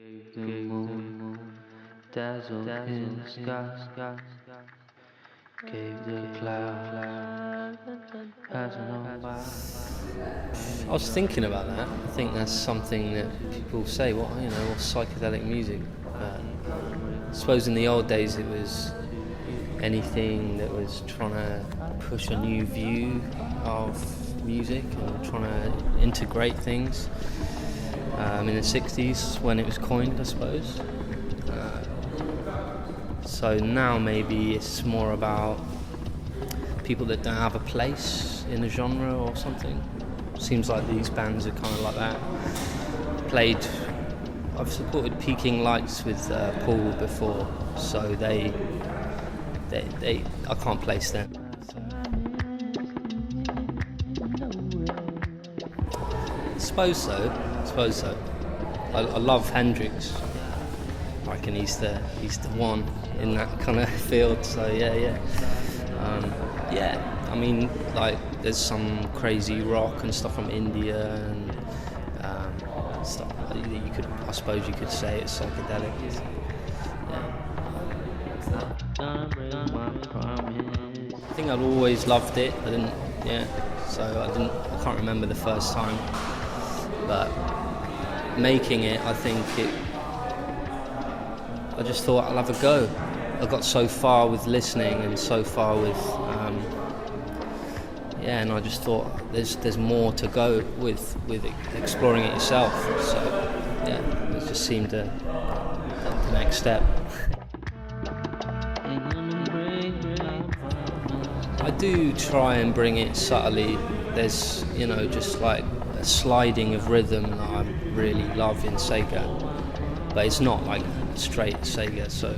Gave the moon dazzle in the sky. Gave the cloud passing on by. I was thinking about that. I think that's something that people say, what's psychedelic music? I suppose in the old days it was anything that was trying to push a new view of music and trying to integrate things. In the 60s when it was coined, I suppose. So now maybe it's more about people that don't have a place in a genre or something. Seems like these bands are kind of like that. I've supported Peking Lights with Paul before, so they I can't place them. Suppose so. I love Hendrix. I reckon he's the one in that kind of field. So yeah. I mean, like there's some crazy rock and stuff from India and stuff. I suppose you could say it's psychedelic. I think I'd always loved it. I can't remember the first time. But making it, I just thought I'll have a go. I got so far with listening and so far with, and I just thought there's more to go with exploring it yourself. So it just seemed the next step. I do try and bring it subtly. There's, just like a sliding of rhythm that I really love in Sega, but it's not like straight Sega. So,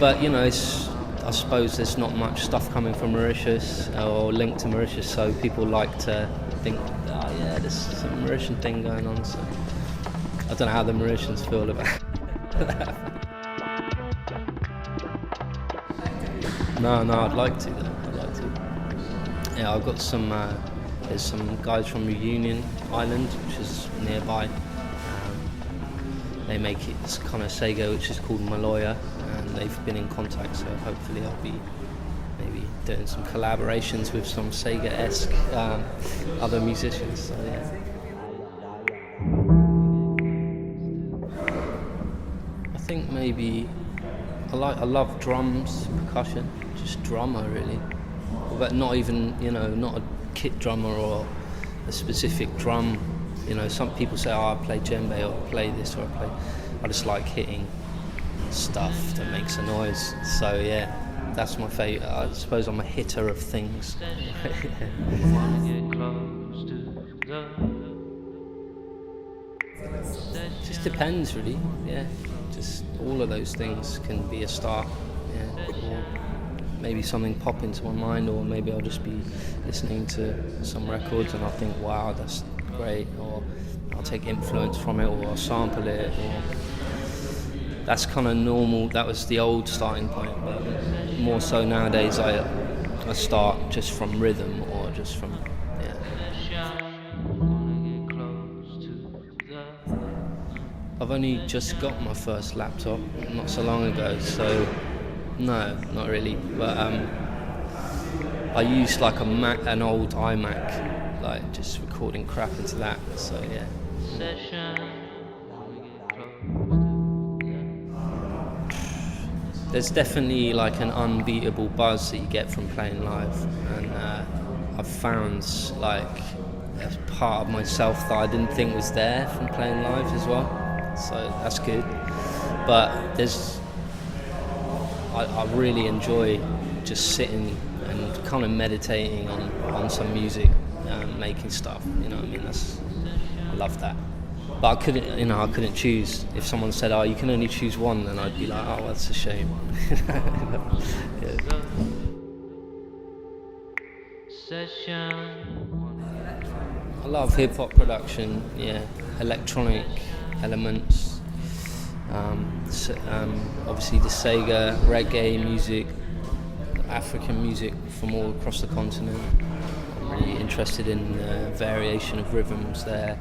I suppose there's not much stuff coming from Mauritius or linked to Mauritius, so people like to think, there's some Mauritian thing going on. So I don't know how the Mauritians feel about that. No, I'd like to though. Yeah, I've got some. There's some guys from Reunion Island, which is nearby. They make it kind of Sega, which is called Maloya, and they've been in contact. So hopefully, I'll be maybe doing some collaborations with some Sega-esque other musicians. So yeah. I think maybe I love drums, percussion, just drummer really, but not even not a kit drummer or a specific drum. Some people say, I play djembe or I play this or I just like hitting stuff that makes a noise. So yeah, that's my favourite. I suppose I'm a hitter of things. Just depends really, yeah. Just all of those things can be a start, yeah. Or maybe something pop into my mind, or maybe I'll just be listening to some records and I'll think, wow, that's great, or I'll take influence from it, or I'll sample it, or that's kind of normal. That was the old starting point, but more so nowadays I start just from rhythm or just from, I've only just got my first laptop not so long ago, so no, not really. But I used like an old iMac, like just recording crap into that. So yeah. There's definitely like an unbeatable buzz that you get from playing live, and I've found like a part of myself that I didn't think was there from playing live as well. So that's good. But I really enjoy just sitting and kind of meditating on some music, making stuff. You know what I mean? I love that. But I couldn't choose. If someone said, "Oh, you can only choose one," then I'd be like, "Oh, that's a shame." Yeah. I love hip hop production. Yeah, electronic elements. Obviously the Sega, reggae music, African music from all across the continent. I'm really interested in variation of rhythms there.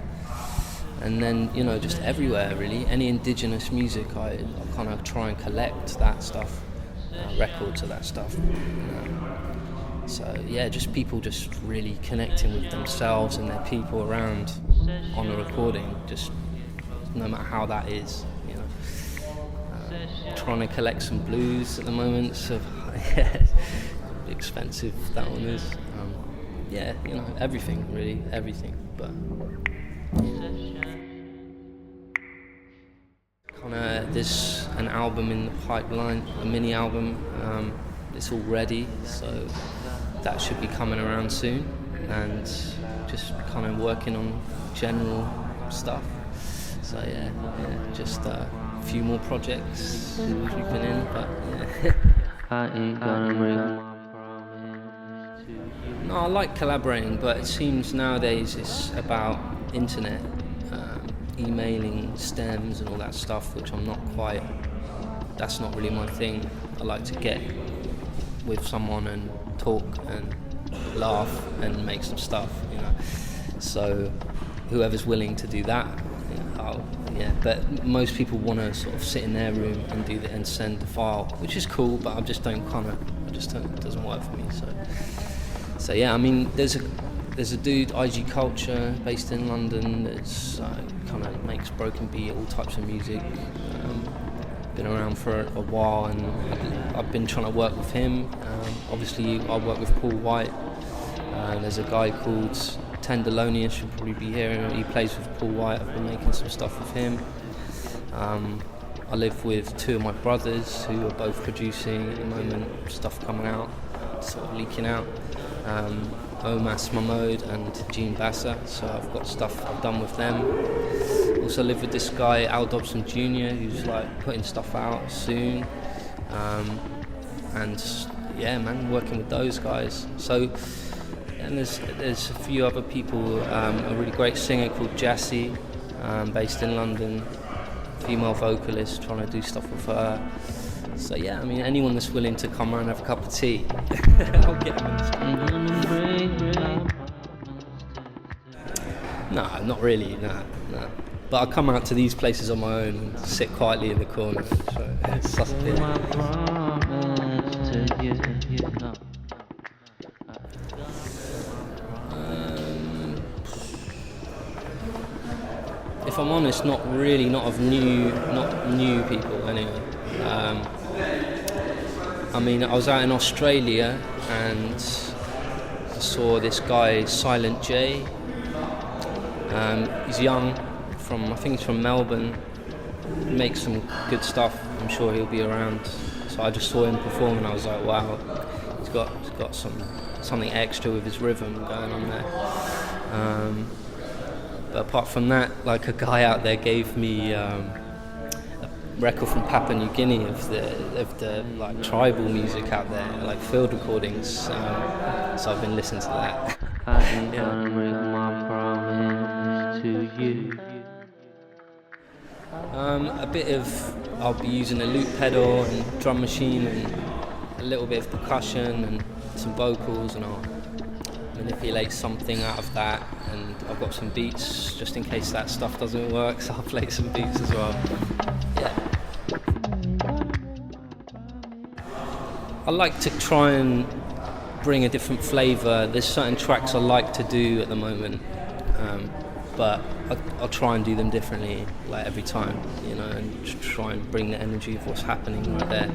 And then, you know, just everywhere really, any indigenous music, I kind of try and collect that stuff, records of that stuff. So yeah, just people just really connecting with themselves and their people around on a recording, just no matter how that is, you know. Trying to collect some blues at the moment, so yeah, expensive that one is. Yeah, you know, everything really, everything. But kinda, there's an album in the pipeline, a mini album. It's all ready, so that should be coming around soon. And just kind of working on general stuff. So yeah, just a few more projects we've been in, but yeah. I ain't gonna break my promise. No, I like collaborating, but it seems nowadays it's about internet, emailing stems and all that stuff, which I'm not quite, that's not really my thing. I like to get with someone and talk and laugh and make some stuff, you know. So whoever's willing to do that, but most people want to sort of sit in their room and do that and send the file, which is cool, but it doesn't work for me. So yeah, I mean, there's a dude, IG Culture, based in London, that's kind of makes broken beat, all types of music. Been around for a while, and I've been trying to work with him. Obviously, I work with Paul White. There's a guy called Tenderlonius, should probably be here. He plays with Paul White. I've been making some stuff with him. I live with two of my brothers who are both producing at the moment, stuff coming out, sort of leaking out. Omas Mahmoud and Gene Bassa, so I've got stuff I've done with them. Also live with this guy Al Dobson Jr. who's like putting stuff out soon, and yeah, man, working with those guys. So, and there's a few other people. A really great singer called Jassy, based in London, female vocalist, trying to do stuff with her. So yeah, I mean, anyone that's willing to come around and have a cup of tea, I'll get them in this. No, not really, no. But I come out to these places on my own and sit quietly in the corner. So it's such a thing. If I'm honest, not new people anyway. I mean, I was out in Australia and I saw this guy, Silent J. He's young, I think he's from Melbourne. He makes some good stuff. I'm sure he'll be around. So I just saw him perform and I was like, wow, he's got something extra with his rhythm going on there. But apart from that, like, a guy out there gave me record from Papua New Guinea of the like tribal music out there, like field recordings. So I've been listening to that. I ain't gonna break my promise to you. A bit of, I'll be using a loop pedal and drum machine and a little bit of percussion and some vocals, and I'll manipulate something out of that. And I've got some beats just in case that stuff doesn't work, so I'll play some beats as well. Yeah. I like to try and bring a different flavour. There's certain tracks I like to do at the moment, but I'll try and do them differently, like every time, you know, and try and bring the energy of what's happening right there.